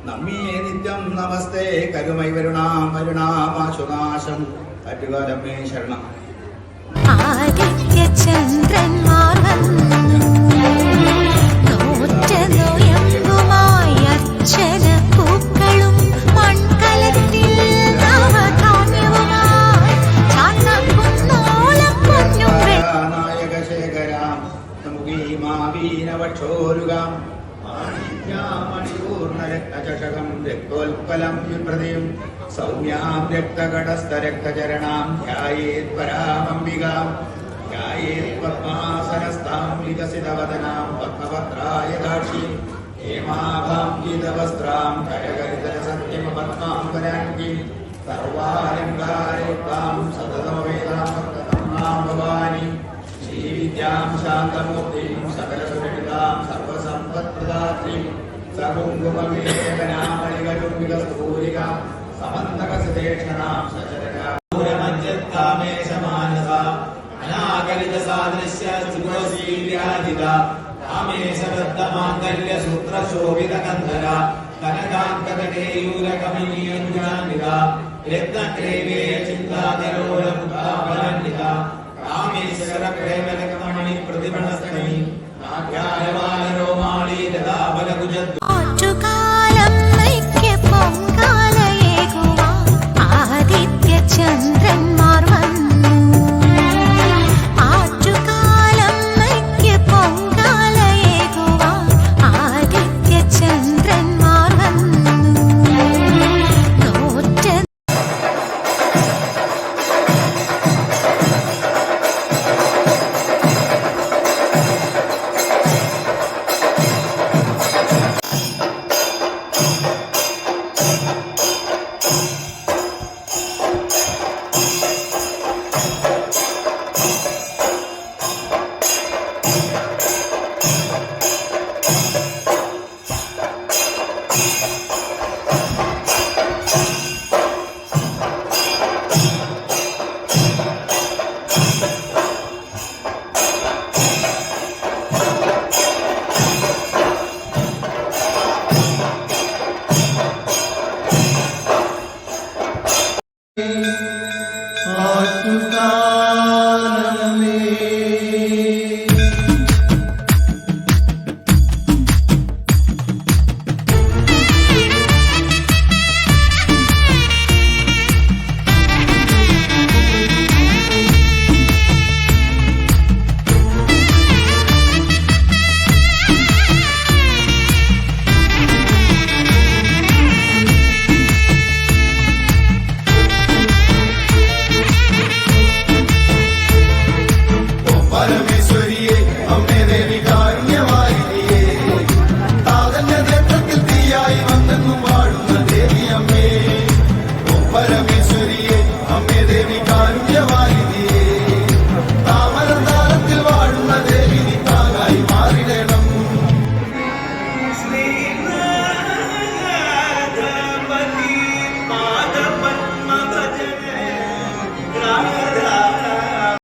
നമ്മേ നിത്യം നമസ്തേ കരുമൈ വരുണാം വരുണാമാശുനാശം അറ്റുകാലമ്മേ ശരണം. ആദിത്യചന്ദ്രന്മാർ അർച്ചന പൂക്കളും മൺകലത്തിൽ നായക ശേഖരാം നമുക്കീമാവീനവക്ഷോരുകാം മണിപൂർണരക്തചഷകം രക്തോൽപ്പലം വിപ്രതിം സൗമ്യാം രക്തകടസ്ഥരക്തചരണാം ധ്യായേത് പരാമംബികാം ധ്യായേത് പദ്മാസനസ്ഥാം വികസിതവദനാം പത്മപത്രായ ദാക്ഷീം ഹേമാഭാം ഗീതവസ്ത്രാം കരകരിതരസത്യം പത്മാംബരാംഗീം സർവാലങ്കാരയുക്താം സതതമവേദാം ഭക്തതമ്മാം ഭവാനി ശ്രീവിദ്യാം ശാന്തമൂർത്തിം സകലസുരഹിതാം സർവസമ്പത്പ്രദാത്രീം സകുങ്കുമമേഖനാമണികരുംബികസ്തൂരികാം സമന്തകസുദേക്ഷണാം സചരകാമേശമാനസ അനാകലിതസാദൃശ്യ സുഖശീല്യാദിത കാമേശബദ്ധമാംഗല്യ സൂത്രശോഭിതകന്ധര കനകാന്തകടേയൂരകമനീയഞ്ജാനിത രത്നക്രേവേ ചിന്താതരോരമുഖാപരാന്വിത കാമേശ്വര പ്രേമലകമണി പ്രതിമണസ്തനി നാട്യായമാനരോമാളി ലതാബലകുജദ്ദു ആദിത്യചന്ദ്രന്മാർ Ram